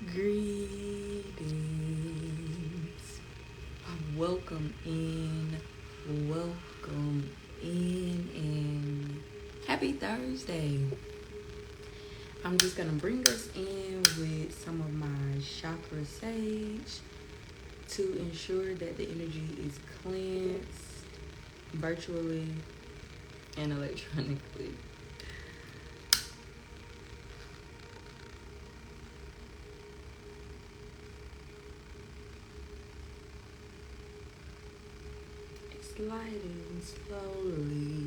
Greetings. Welcome in. Welcome in. And happy Thursday. I'm just going to bring us in with some of my chakra sage to ensure that the energy is cleansed virtually and electronically. Sliding slowly.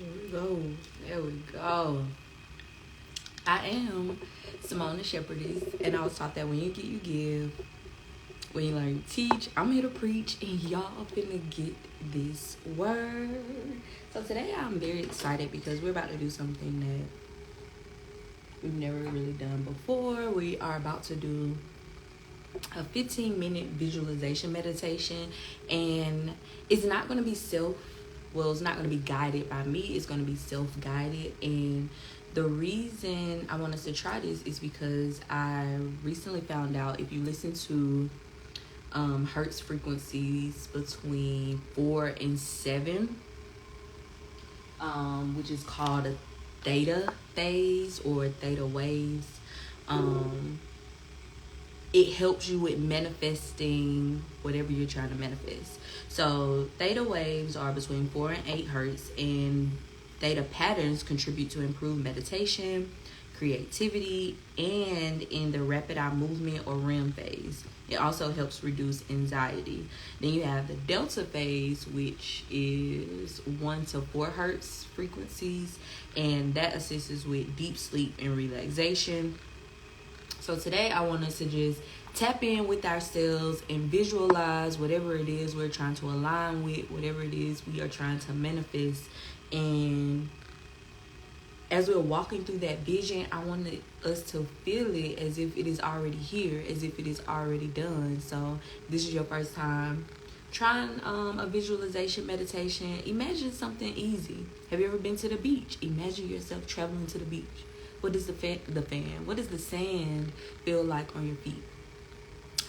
There we go. There we go. I am Simone the Shepherdess, and I was taught that when you get, you give. When you learn, you teach. I'm here to preach, and y'all finna get this word. So today I'm very excited because we're about to do something that we've never really done before. We are about to do a 15-minute visualization meditation, and it's not going to be it's not going to be guided by me. It's going to be self-guided. And the reason I want us to try this is because I recently found out, if you listen to hertz frequencies between 4 and 7, which is called a theta phase or theta waves, it helps you with manifesting whatever you're trying to manifest. So theta waves are between 4 and 8 hertz, and theta patterns contribute to improved meditation, creativity, and in the rapid eye movement or REM phase. It also helps reduce anxiety. Then you have the delta phase, which is 1 to 4 hertz frequencies, and that assists with deep sleep and relaxation. So today I want us to just tap in with ourselves and visualize whatever it is we're trying to align with, whatever it is we are trying to manifest. And as we're walking through that vision, I wanted us to feel it as if it is already here, as if it is already done. So this is your first time trying a visualization meditation. Imagine something easy. Have you ever been to the beach? Imagine yourself traveling to the beach. What does what does the sand feel like on your feet?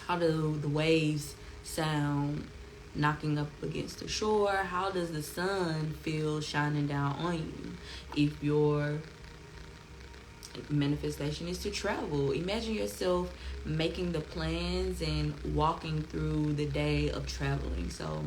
How do the waves sound knocking up against the shore? How does the sun feel shining down on you? If your manifestation is to travel, imagine yourself making the plans and walking through the day of traveling. So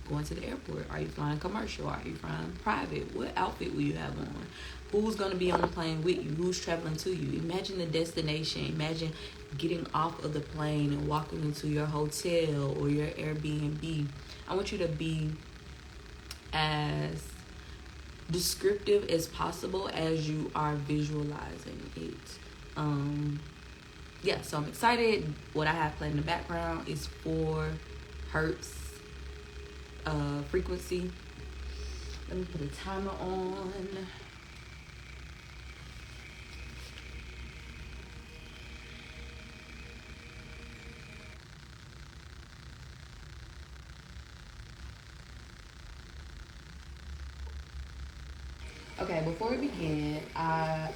going to the airport, are you flying commercial, are you flying private, what outfit will you have on, who's going to be on the plane with you, who's traveling to you? Imagine the destination. Imagine getting off of the plane and walking into your hotel or your Airbnb. I want you to be as descriptive as possible as you are visualizing it. So I'm excited. What I have playing in the background is 4 hertz frequency. Let me put a timer on. Okay, before we begin, I'm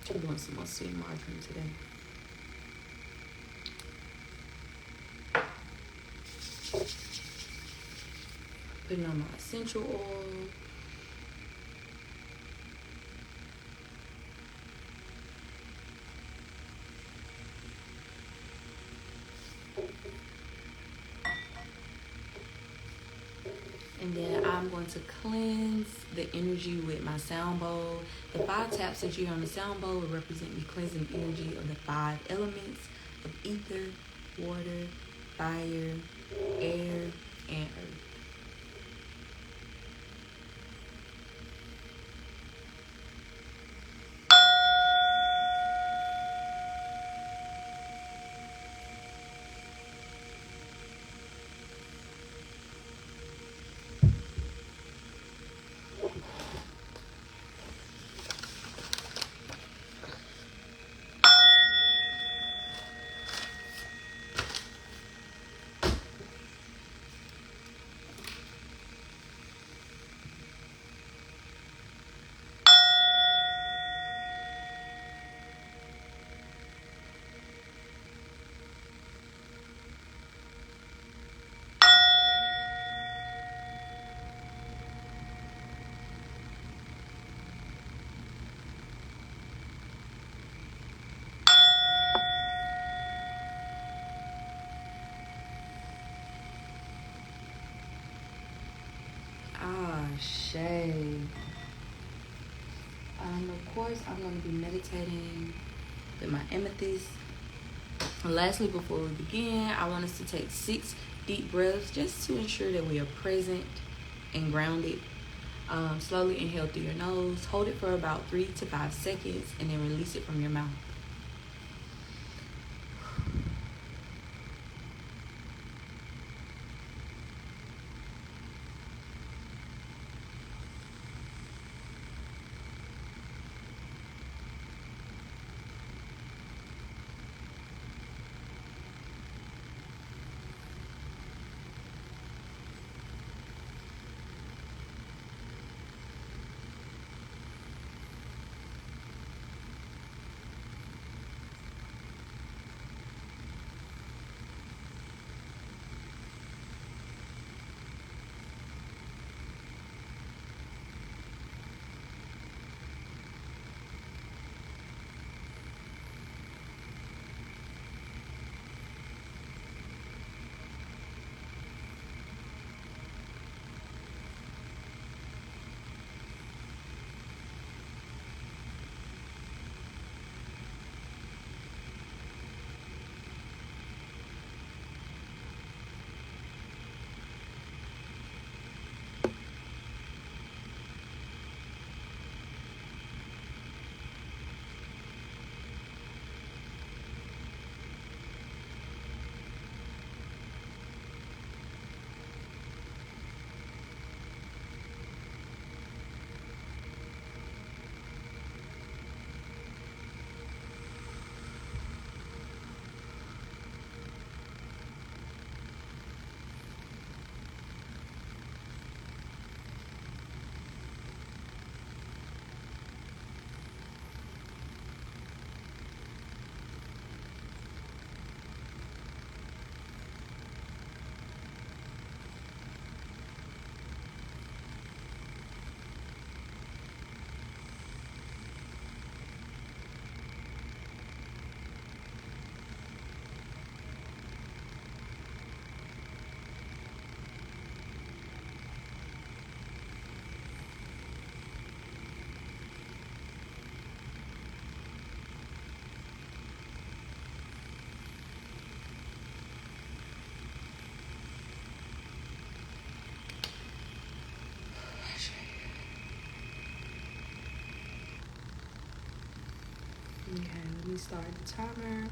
doing some more sweet margarine today. Putting on my essential oil. And then I'm going to cleanse the energy with my sound bowl. The 5 taps that you hear on the sound bowl will represent me cleansing the energy of the 5 elements of ether, water, fire, air, and earth. Ah, Shay. Of course, I'm going to be meditating with my amethyst. And lastly, before we begin, I want us to take 6 deep breaths just to ensure that we are present and grounded. Slowly inhale through your nose. Hold it for about 3 to 5 seconds and then release it from your mouth. Okay, let me start the timer.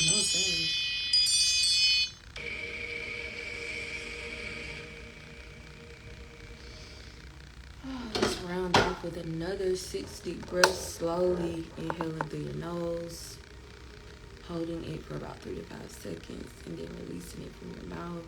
No, same. Let's round off with another 6 deep breaths. Slowly inhaling through your nose, holding it for about 3 to 5 seconds, and then releasing it from your mouth.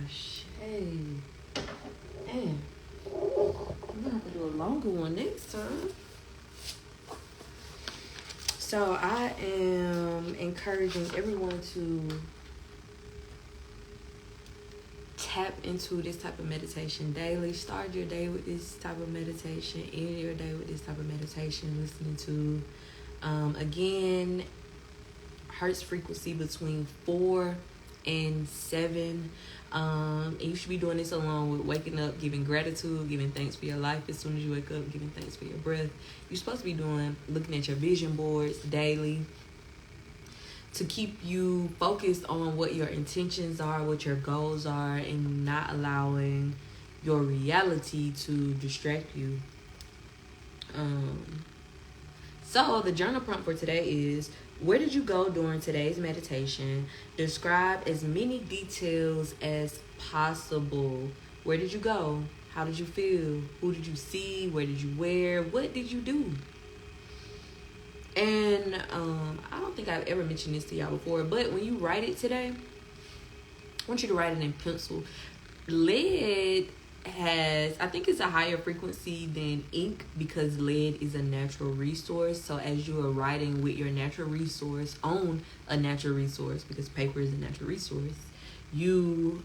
Shame. Man, I'm gonna have to do a longer one next time. So I am encouraging everyone to tap into this type of meditation daily. Start your day with this type of meditation. End your day with this type of meditation. Listening to, again, hertz frequency between 4 and 7. And you should be doing this along with waking up, giving gratitude, giving thanks for your life as soon as you wake up, giving thanks for your breath. You're supposed to be looking at your vision boards daily to keep you focused on what your intentions are, what your goals are, and not allowing your reality to distract you. So the journal prompt for today is: where did you go during today's meditation? Describe as many details as possible. Where did you go? How did you feel? Who did you see? Where did you wear? What did you do? And I don't think I've ever mentioned this to y'all before, but when you write it today, I want you to write it in pencil. Lead has, I think it's a higher frequency than ink because lead is a natural resource. So as you are writing with your natural resource on a natural resource, because paper is a natural resource, you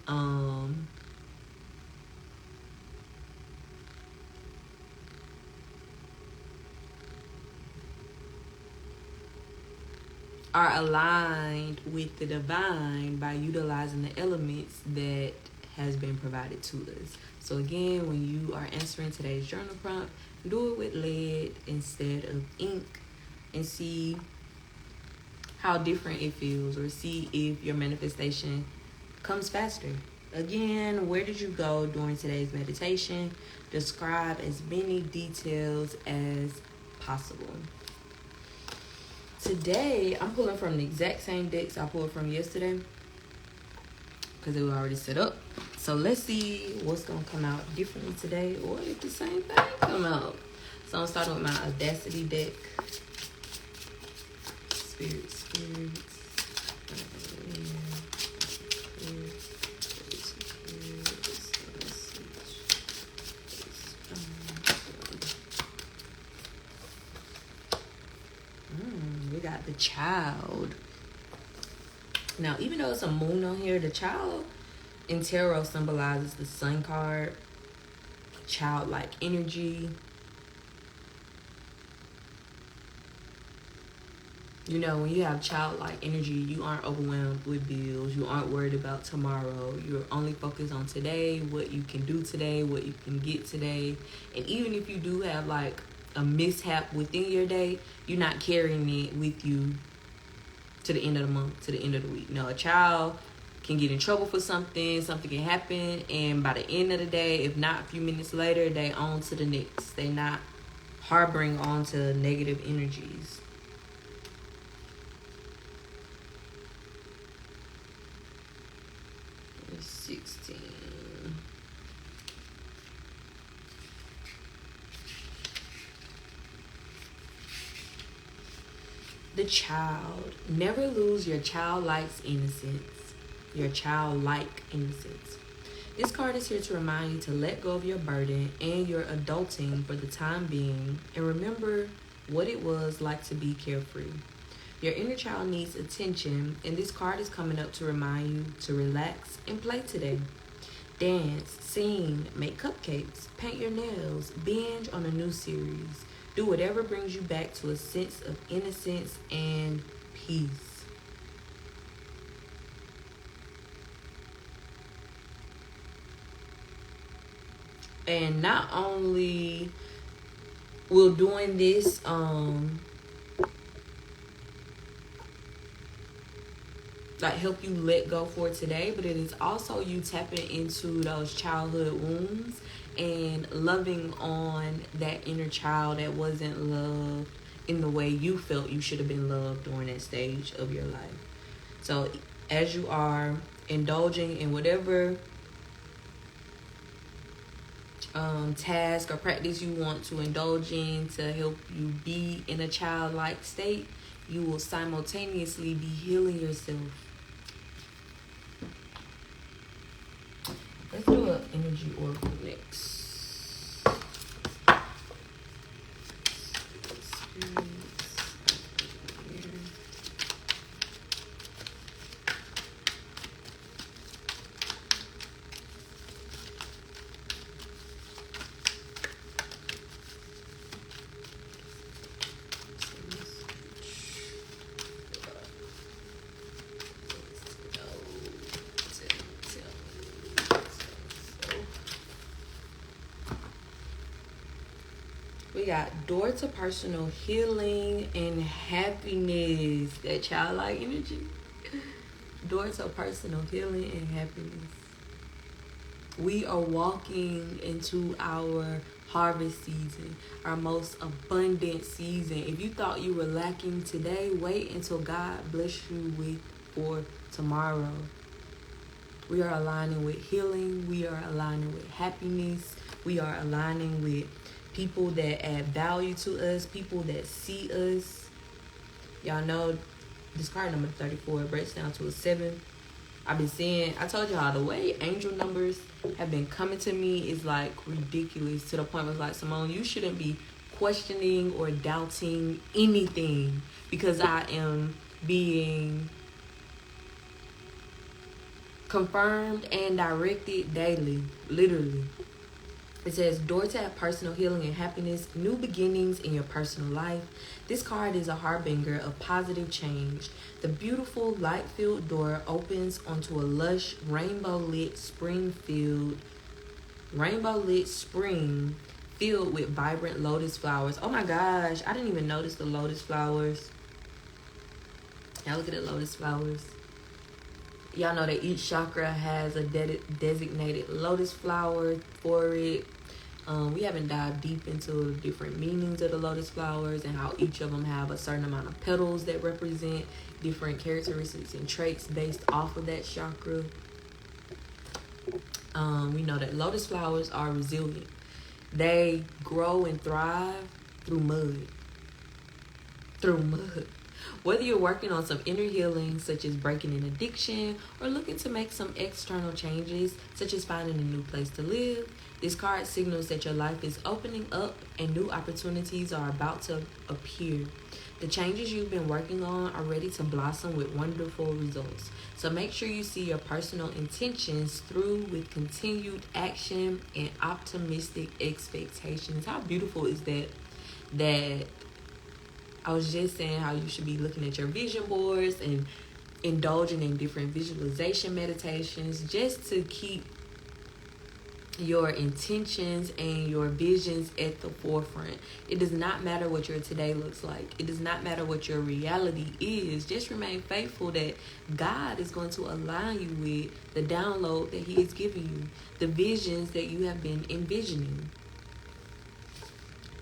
are aligned with the divine by utilizing the elements that has been provided to us. So again, when you are answering today's journal prompt, do it with lead instead of ink and see how different it feels, or see if your manifestation comes faster. Again, where did you go during today's meditation? Describe as many details as possible. Today, I'm pulling from the exact same decks I pulled from yesterday. because it was already set up. So let's see what's gonna come out differently today, or if the same thing come out. So I'm starting with my Audacity deck. Spirits. We got the Child. Now, even though it's a moon on here, the Child in tarot symbolizes the Sun card, childlike energy. You know, when you have childlike energy, you aren't overwhelmed with bills. You aren't worried about tomorrow. You're only focused on today, what you can do today, what you can get today. And even if you do have like a mishap within your day, you're not carrying it with you to the end of the month, to the end of the week. No, a child can get in trouble for something can happen, and by the end of the day, if not a few minutes later, they on to the next. They not harboring on to negative energies. There's 16. The Child. Never lose your childlike innocence. Your childlike innocence. This card is here to remind you to let go of your burden and your adulting for the time being, and remember what it was like to be carefree. Your inner child needs attention, and this card is coming up to remind you to relax and play today. Dance, sing, make cupcakes, paint your nails, binge on a new series. Do whatever brings you back to a sense of innocence and peace. And not only will doing this like help you let go for today, but it is also you tapping into those childhood wounds and loving on that inner child that wasn't loved in the way you felt you should have been loved during that stage of your life. So as you are indulging in whatever task or practice you want to indulge in to help you be in a childlike state, you will simultaneously be healing yourself. Let's do an energy oracle next. We got door to personal healing and happiness. That childlike energy. Door to personal healing and happiness. We are walking into our harvest season, our most abundant season. If you thought you were lacking today, wait until God bless you with for tomorrow. We are aligning with healing. We are aligning with happiness. We are aligning with people that add value to us, people that see us. Y'all know this card number 34 breaks down to a 7. I've been seeing, I told y'all the way angel numbers have been coming to me is like ridiculous, to the point where it's like, Simone, you shouldn't be questioning or doubting anything, because I am being confirmed and directed daily, literally. It says, door to have personal healing and happiness, new beginnings in your personal life. This card is a harbinger of positive change. The beautiful light-filled door opens onto a lush, rainbow-lit spring filled with vibrant lotus flowers. Oh my gosh, I didn't even notice the lotus flowers. Now look at the lotus flowers. Y'all know that each chakra has a designated lotus flower for it. We haven't dived deep into the different meanings of the lotus flowers and how each of them have a certain amount of petals that represent different characteristics and traits based off of that chakra. We know that lotus flowers are resilient. They grow and thrive through mud. Through mud. Whether you're working on some inner healing, such as breaking an addiction, or looking to make some external changes, such as finding a new place to live, this card signals that your life is opening up and new opportunities are about to appear. The changes you've been working on are ready to blossom with wonderful results. So make sure you see your personal intentions through with continued action and optimistic expectations. How beautiful is that? That I was just saying how you should be looking at your vision boards and indulging in different visualization meditations just to keep your intentions and your visions at the forefront. It does not matter what your today looks like. It does not matter what your reality is. Just remain faithful that God is going to align you with the download that He is giving you, the visions that you have been envisioning.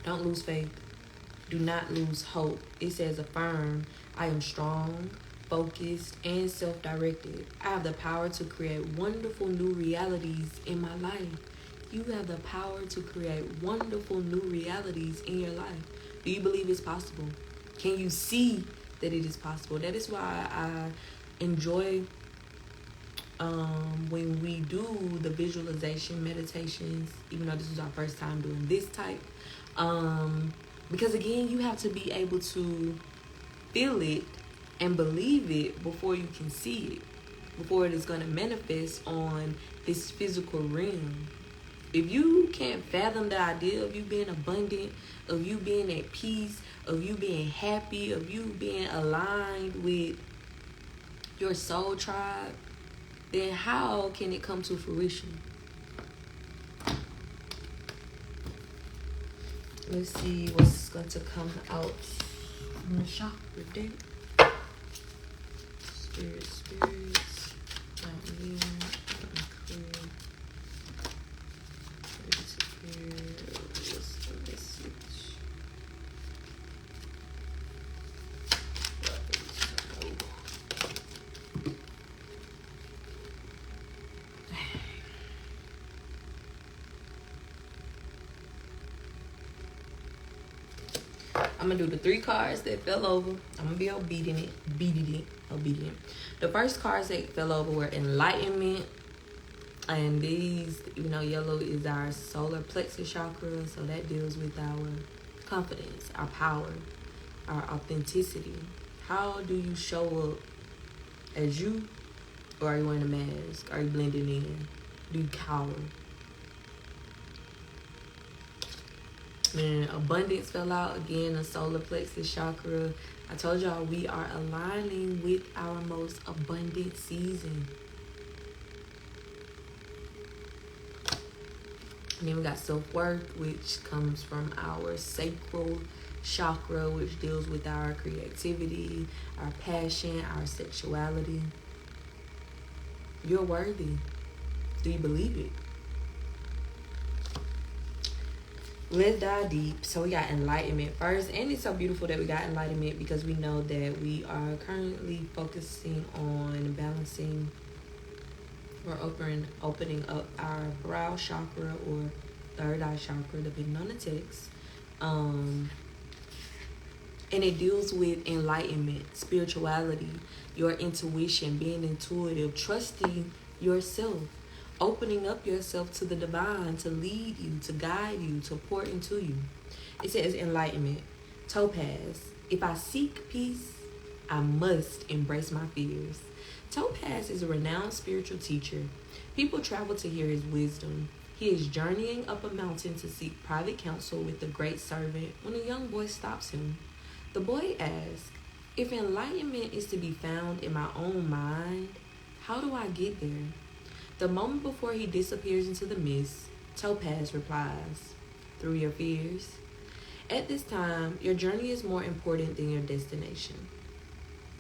Don't lose faith. Do not lose hope. It says, affirm, I am strong, focused, and self-directed. I have the power to create wonderful new realities in my life. You have the power to create wonderful new realities in your life. Do you believe it's possible? Can you see that it is possible? That is why I enjoy when we do the visualization meditations, even though this is our first time doing this type. Because again, you have to be able to feel it and believe it before you can see it, before it is going to manifest on this physical realm. If you can't fathom the idea of you being abundant, of you being at peace, of you being happy, of you being aligned with your soul tribe, then how can it come to fruition? Let's see what's going to come out from the chakra deck. Spirits, out here, clear, ready to clear. What's the message? I'm going to do the 3 cards that fell over. I'm going to be obedient. The first cards that fell over were enlightenment. And these, yellow is our solar plexus chakra. So that deals with our confidence, our power, our authenticity. How do you show up as you? Or are you wearing a mask? Are you blending in? Do you cower? And abundance fell out again, the solar plexus chakra. I told y'all we are aligning with our most abundant season. And then we got self-worth, which comes from our sacral chakra, which deals with our creativity, our passion, our sexuality. You're worthy. Do you believe it? Let's dive deep. So we got enlightenment first. And it's so beautiful that we got enlightenment because we know that we are currently focusing on balancing or opening up our brow chakra or third eye chakra, depending on the text. And it deals with enlightenment, spirituality, your intuition, being intuitive, trusting yourself. Opening up yourself to the divine to lead you, to guide you, to pour into you. It says enlightenment. Topaz. If I seek peace, I must embrace my fears. Topaz is a renowned spiritual teacher. People travel to hear his wisdom. He is journeying up a mountain to seek private counsel with the great servant when a young boy stops him. The boy asks, if enlightenment is to be found in my own mind, how do I get there? The moment before he disappears into the mist, Topaz replies, through your fears. At this time, your journey is more important than your destination.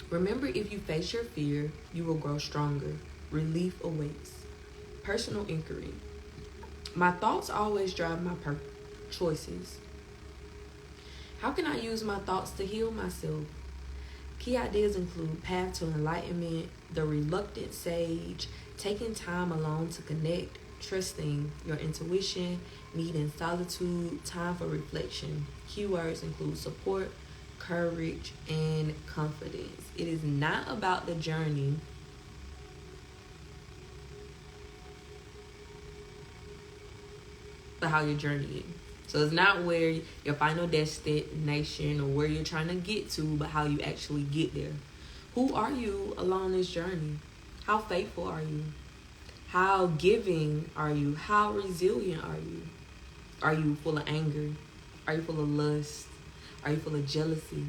Remember, if you face your fear, you will grow stronger. Relief awaits. Personal inquiry. My thoughts always drive my choices. How can I use my thoughts to heal myself? Key ideas include path to enlightenment, the reluctant sage, taking time alone to connect, trusting your intuition, needing solitude, time for reflection. Keywords include support, courage, and confidence. It is not about the journey, but how you're journeying. So it's not where your final destination or where you're trying to get to, but how you actually get there. Who are you along this journey? How faithful are you? How giving are you? How resilient are you? Are you full of anger? Are you full of lust? Are you full of jealousy?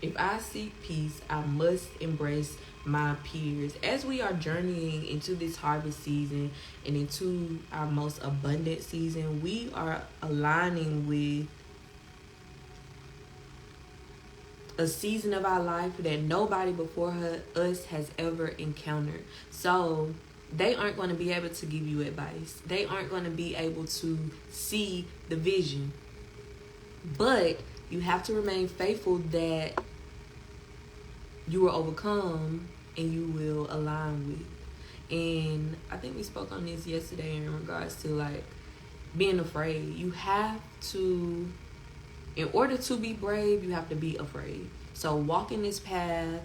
If I seek peace, I must embrace my peers. As we are journeying into this harvest season and into our most abundant season, we are aligning with a season of our life that nobody before us has ever encountered. So they aren't going to be able to give you advice. They aren't going to be able to see the vision. But you have to remain faithful that you will overcome and you will align with. And I think we spoke on this yesterday in regards to like being afraid. You have to, in order to be brave, you have to be afraid. So walking this path,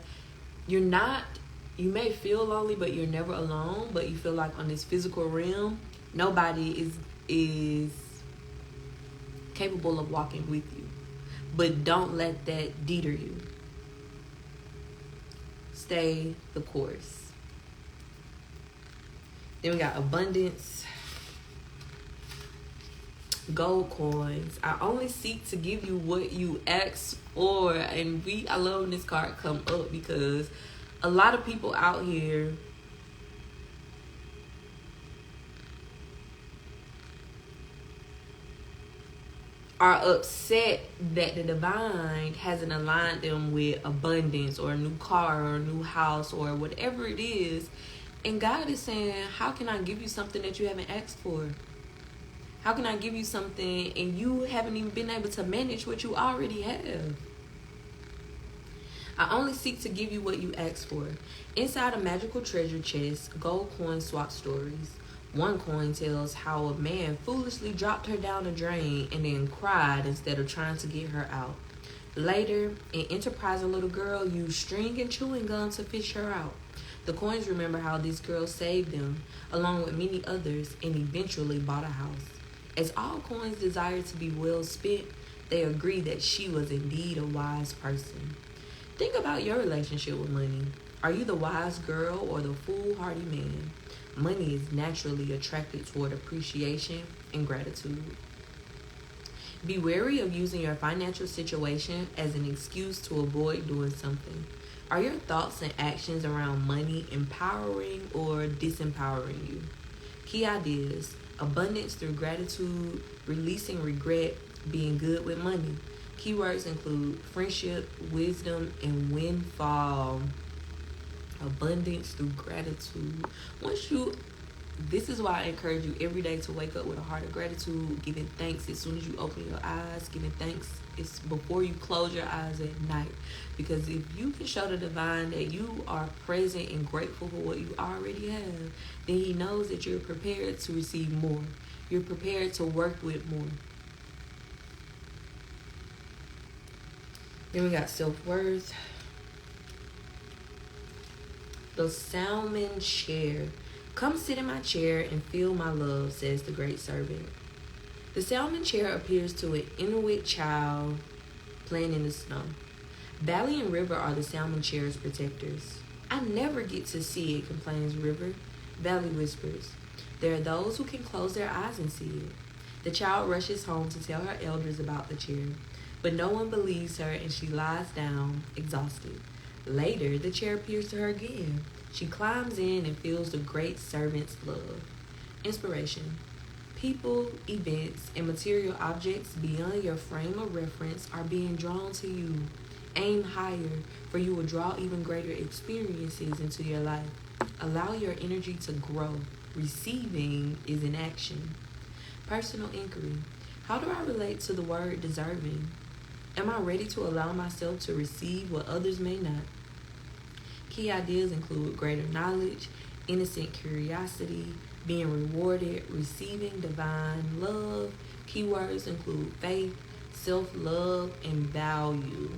you may feel lonely, but you're never alone. But you feel like on this physical realm, nobody is capable of walking with you. But don't let that deter you. Stay the course. Then we got abundance. Gold coins. I only seek to give you what you ask for. And I love when this card come up because a lot of people out here are upset that the divine hasn't aligned them with abundance or a new car or a new house or whatever it is. And God is saying, how can I give you something that you haven't asked for? How can I give you something and you haven't even been able to manage what you already have? I only seek to give you what you ask for. Inside a magical treasure chest, gold coin swap stories. One coin tells how a man foolishly dropped her down a drain and then cried instead of trying to get her out. Later, an enterprising little girl used string and chewing gum to fish her out. The coins remember how this girl saved them, along with many others, and eventually bought a house. As all coins desire to be well spent, they agree that she was indeed a wise person. Think about your relationship with money. Are you the wise girl or the foolhardy man? Money is naturally attracted toward appreciation and gratitude. Be wary of using your financial situation as an excuse to avoid doing something. Are your thoughts and actions around money empowering or disempowering you? Key ideas: abundance through gratitude, releasing regret, being good with money. Keywords include friendship, wisdom, and windfall. Abundance through gratitude. This is why I encourage you every day to wake up with a heart of gratitude, giving thanks as soon as you open your eyes, giving thanks is before you close your eyes at night. Because if you can show the divine that you are present and grateful for what you already have, then he knows that you're prepared to receive more. You're prepared to work with more. Then we got self-worth. The salmon chair. Come sit in my chair and feel my love, says the great servant. The salmon chair appears to an Inuit child playing in the snow. Valley and River are the salmon chair's protectors. I never get to see it, complains River. Valley whispers. There are those who can close their eyes and see it. The child rushes home to tell her elders about the chair, but no one believes her and she lies down, exhausted. Later, the chair appears to her again. She climbs in and feels the great servant's love. Inspiration. People, events, and material objects beyond your frame of reference are being drawn to you. Aim higher, for you will draw even greater experiences into your life. Allow your energy to grow. Receiving is in action. Personal inquiry. How do I relate to the word deserving? Am I ready to allow myself to receive what others may not? Key ideas include greater knowledge, innocent curiosity, being rewarded, receiving divine love. Keywords include faith, self-love, and value.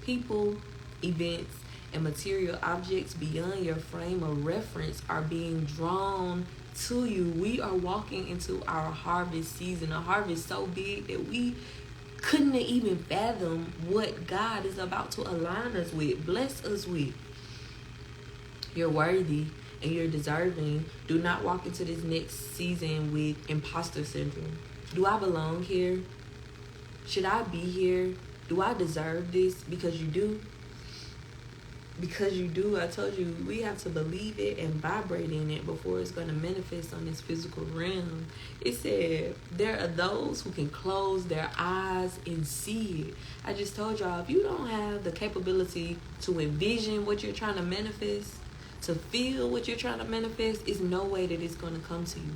People, events, and material objects beyond your frame of reference are being drawn to you. We are walking into our harvest season, a harvest so big that we couldn't even fathom what God is about to align us with, bless us with. You're worthy and you're deserving. Do not walk into this next season with imposter syndrome. Do I belong here? Should I be here? Do I deserve this? Because you do. Because you do. I told you, we have to believe it and vibrate in it before it's going to manifest on this physical realm. It said, there are those who can close their eyes and see it. I just told y'all, if you don't have the capability to envision what you're trying to manifest, to feel what you're trying to manifest, it's no way that it's going to come to you.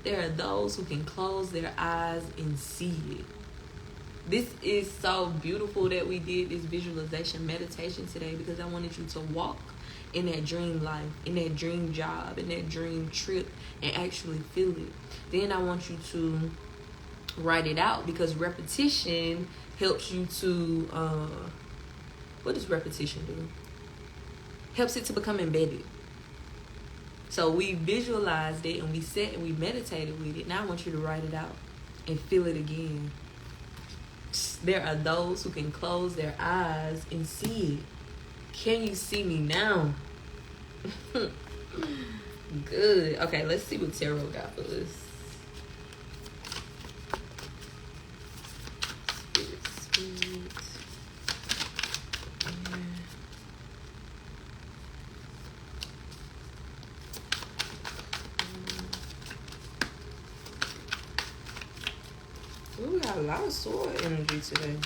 There are those who can close their eyes and see it. This is so beautiful that we did this visualization meditation today, because I wanted you to walk in that dream life, in that dream job, in that dream trip, and actually feel it. Then I want you to write it out, because repetition helps you to, what does repetition do? Helps it to become embedded. So we visualized it and we sat and we meditated with it. Now I want you to write it out and feel it again. There are those who can close their eyes and see it. Can you see me now? Good. Okay, let's see what tarot got for us. Spirit. We got a lot of sword energy today.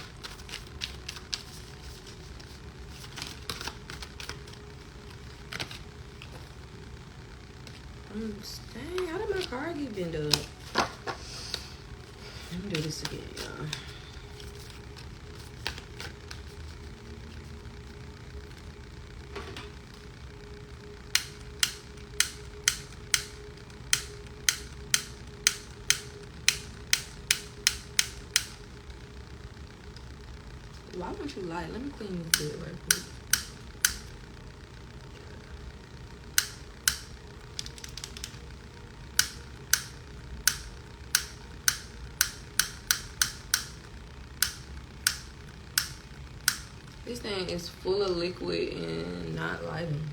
Dang, how did my card get bent up? Let me do this again, y'all. Why won't you light? Let me clean this bit right quick. This thing is full of liquid and not lighting.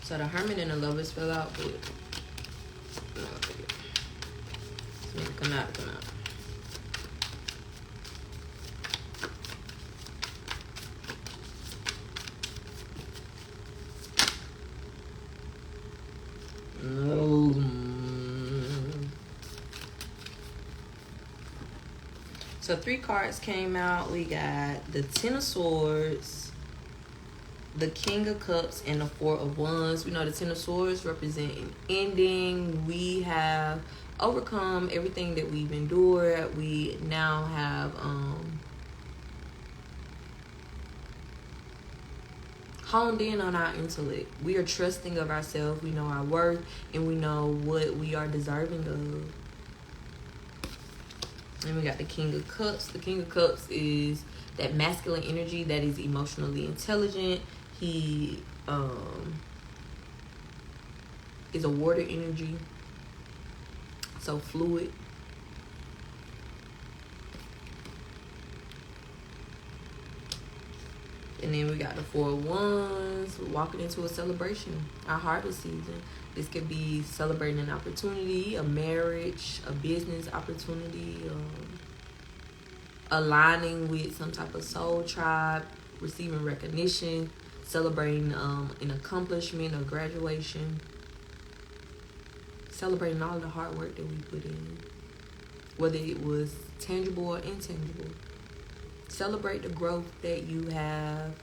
So the Hermit and the Lovers fell out, but no, it's meant to come out, come out. No. So 3 cards came out. We got the Ten of Swords, the King of Cups and the Four of Wands. We know the Ten of Swords represent an ending. We have overcome everything that we've endured. We now have honed in on our intellect. We are trusting of ourselves. We know our worth, and we know what we are deserving of. And we got the King of Cups. The King of Cups is that masculine energy that is emotionally intelligent. He is a water energy, so fluid. And then we got the Four of Wands. We're walking into a celebration, our harvest season. This could be celebrating an opportunity, a marriage, a business opportunity, aligning with some type of soul tribe, receiving recognition, celebrating an accomplishment or graduation, celebrating all the hard work that we put in, whether it was tangible or intangible. Celebrate the growth that you have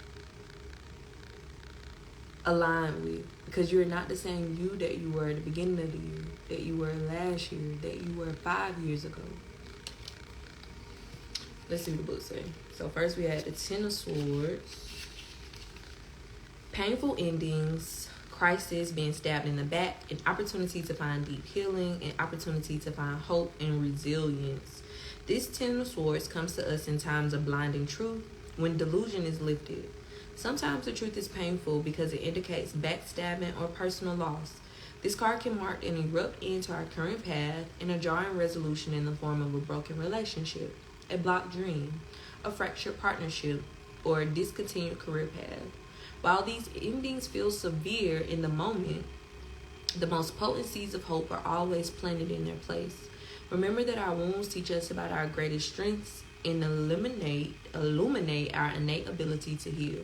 aligned with, because you're not the same you that you were at the beginning of the year, that you were last year, that you were 5 years ago. Let's see what the book say. So first we had the Ten of Swords. Painful endings, crisis, being stabbed in the back, an opportunity to find deep healing, an opportunity to find hope and resilience. This Ten of Swords comes to us in times of blinding truth, when delusion is lifted. Sometimes the truth is painful because it indicates backstabbing or personal loss. This card can mark an abrupt end to our current path and a jarring resolution in the form of a broken relationship, a blocked dream, a fractured partnership, or a discontinued career path. While these endings feel severe in the moment, the most potent seeds of hope are always planted in their place. Remember that our wounds teach us about our greatest strengths and illuminate our innate ability to heal.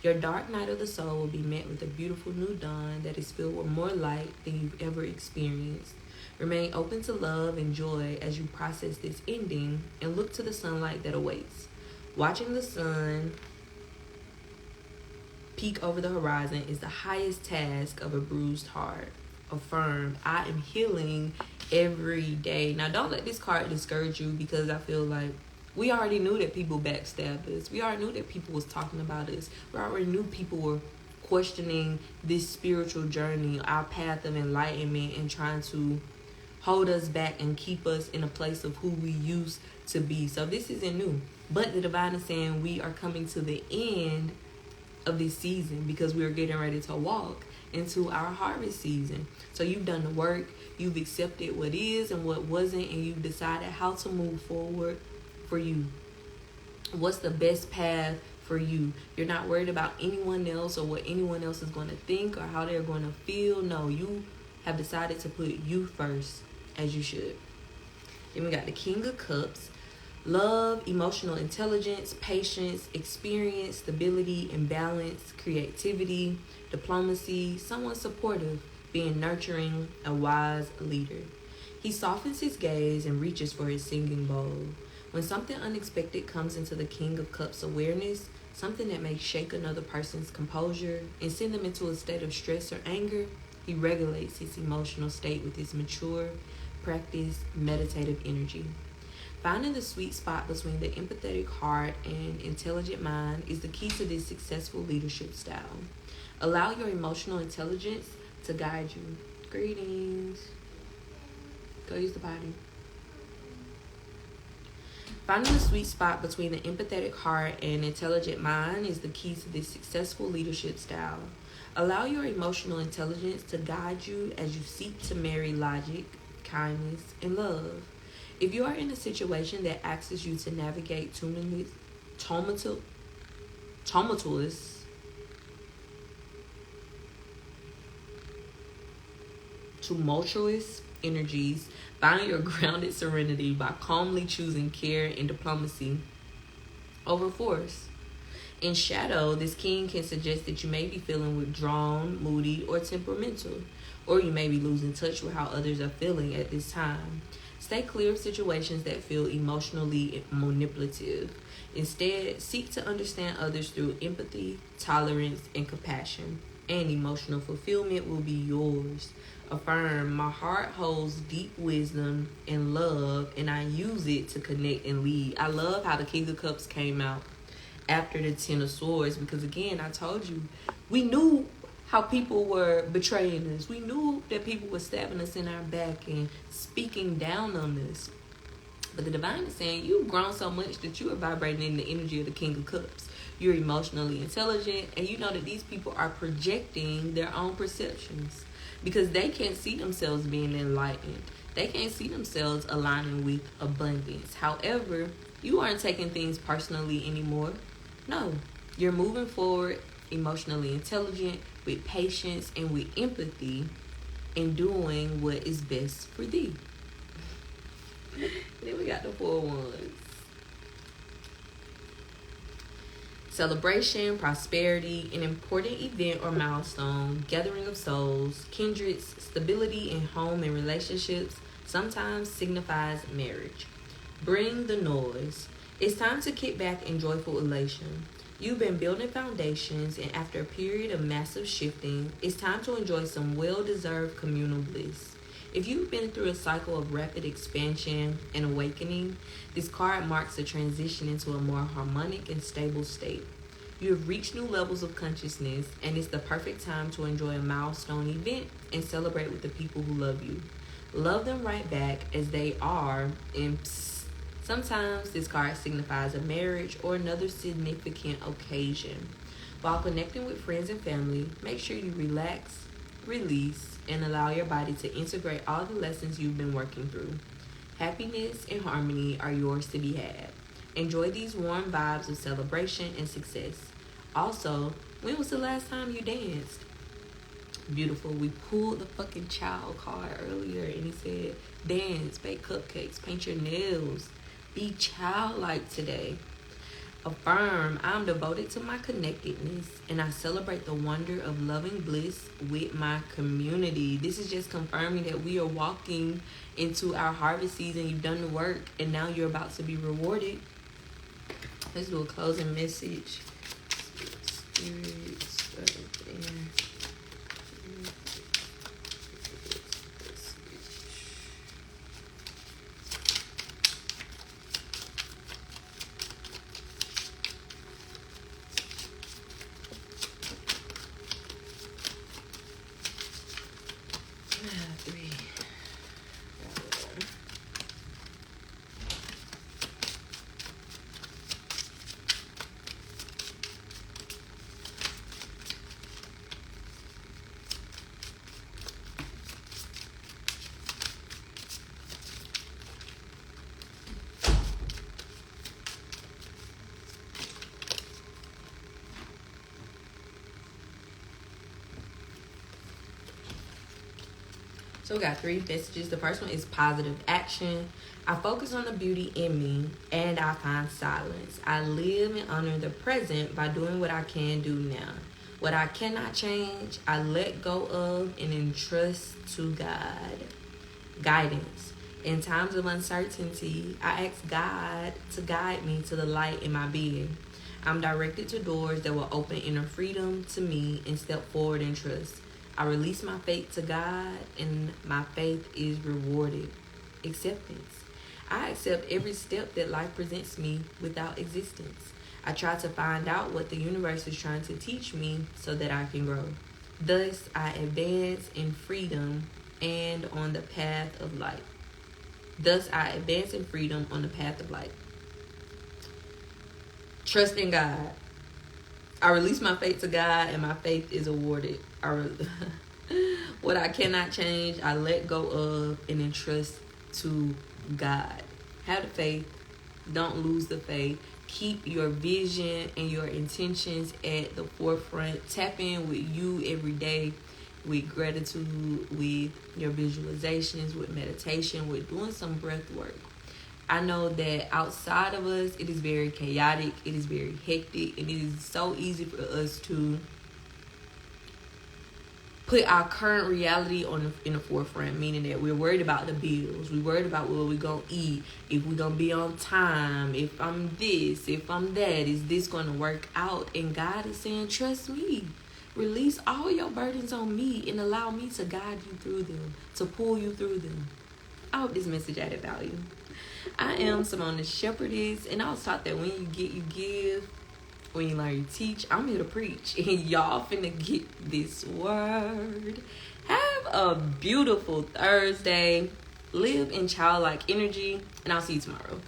Your dark night of the soul will be met with a beautiful new dawn that is filled with more light than you've ever experienced. Remain open to love and joy as you process this ending and look to the sunlight that awaits. Watching the sun peek over the horizon is the highest task of a bruised heart. Affirm, I am healing every day. Now, don't let this card discourage you, because I feel like we already knew that people backstabbed us. We already knew that people was talking about us. We already knew people were questioning this spiritual journey, our path of enlightenment, and trying to hold us back and keep us in a place of who we used to be. So this isn't new. But the divine is saying we are coming to the end of this season because we are getting ready to walk into our harvest season. So you've done the work, you've accepted what is and what wasn't, and you've decided how to move forward for you. What's the best path for you? You're not worried about anyone else or what anyone else is going to think or how they're going to feel. No, you have decided to put you first, as you should. Then we got the King of Cups. Love, emotional intelligence, patience, experience, stability, and balance, creativity, diplomacy, someone supportive, being nurturing, a wise leader. He softens his gaze and reaches for his singing bowl. When something unexpected comes into the King of Cups awareness, something that may shake another person's composure and send them into a state of stress or anger, he regulates his emotional state with his mature, practiced, meditative energy. Finding the sweet spot between the empathetic heart and intelligent mind is the key to this successful leadership style. Allow your emotional intelligence to guide you. Greetings. Go use the potty. Finding the sweet spot between the empathetic heart and intelligent mind is the key to this successful leadership style. Allow your emotional intelligence to guide you as you seek to marry logic, kindness, and love. If you are in a situation that asks you to navigate tumultuous energies, find your grounded serenity by calmly choosing care and diplomacy over force. In shadow, this king can suggest that you may be feeling withdrawn, moody, or temperamental, or you may be losing touch with how others are feeling at this time. Stay clear of situations that feel emotionally manipulative. Instead, seek to understand others through empathy, tolerance, and compassion, and emotional fulfillment will be yours. Affirm, my heart holds deep wisdom and love, and I use it to connect and lead. I love how the King of Cups came out after the Ten of Swords, because again, I told you, we knew how people were betraying us. We knew that people were stabbing us in our back and speaking down on us. But the divine is saying you've grown so much that you are vibrating in the energy of the King of Cups. You're emotionally intelligent, and you know that these people are projecting their own perceptions because they can't see themselves being enlightened. They can't see themselves aligning with abundance. However, you aren't taking things personally anymore. No, you're moving forward emotionally intelligent, with patience and with empathy, and doing what is best for thee. Then we got the 4 Wands. Celebration, prosperity, an important event or milestone, gathering of souls, kindreds, stability in home and relationships, sometimes signifies marriage. Bring the noise. It's time to kick back in joyful elation. You've been building foundations, and after a period of massive shifting, it's time to enjoy some well-deserved communal bliss. If you've been through a cycle of rapid expansion and awakening, this card marks a transition into a more harmonic and stable state. You have reached new levels of consciousness, and it's the perfect time to enjoy a milestone event and celebrate with the people who love you. Love them right back as they are, and sometimes this card signifies a marriage or another significant occasion. While connecting with friends and family, make sure you relax, release, and allow your body to integrate all the lessons you've been working through. Happiness and harmony are yours to be had. Enjoy these warm vibes of celebration and success. Also, when was the last time you danced? Beautiful. We pulled the fucking child card earlier, and he said, dance, bake cupcakes, paint your nails. Be childlike today. Affirm, I'm devoted to my connectedness, and I celebrate the wonder of loving bliss with my community. This is just confirming that we are walking into our harvest season. You've done the work, and now you're about to be rewarded. Let's do a closing message. Spirits right there. So we got 3 messages. The first one is positive action. I focus on the beauty in me, and I find silence. I live and honor the present by doing what I can do now. What I cannot change, I let go of and entrust to God. Guidance. In times of uncertainty, I ask God to guide me to the light in my being. I'm directed to doors that will open inner freedom to me and step forward in trust. I release my faith to God, and my faith is rewarded. Acceptance. I accept every step that life presents me without existence. I try to find out what the universe is trying to teach me so that I can grow. Thus, I advance in freedom and on the path of light. Thus, I advance in freedom on the path of light. Trust in God. I release my faith to God, and my faith is awarded. What I cannot change, I let go of and entrust to God. Have the faith. Don't lose the faith. Keep your vision and your intentions at the forefront. Tap in with you every day, with gratitude, with your visualizations, with meditation, with doing some breath work. I know that outside of us, it is very chaotic, it is very hectic, and it is so easy for us to put our current reality in the forefront, meaning that we're worried about the bills, we're worried about what we're gonna eat, if we're gonna be on time, if I'm this, if I'm that, is this gonna work out? And God is saying, trust me. Release all your burdens on me and allow me to guide you through them, to pull you through them. I hope this message added value. I am Simone the Shepherdess, and I was taught that when you get, you give. When you learn, you teach. I'm here to preach, and y'all finna get this word. Have a beautiful Thursday. Live in childlike energy, and I'll see you tomorrow.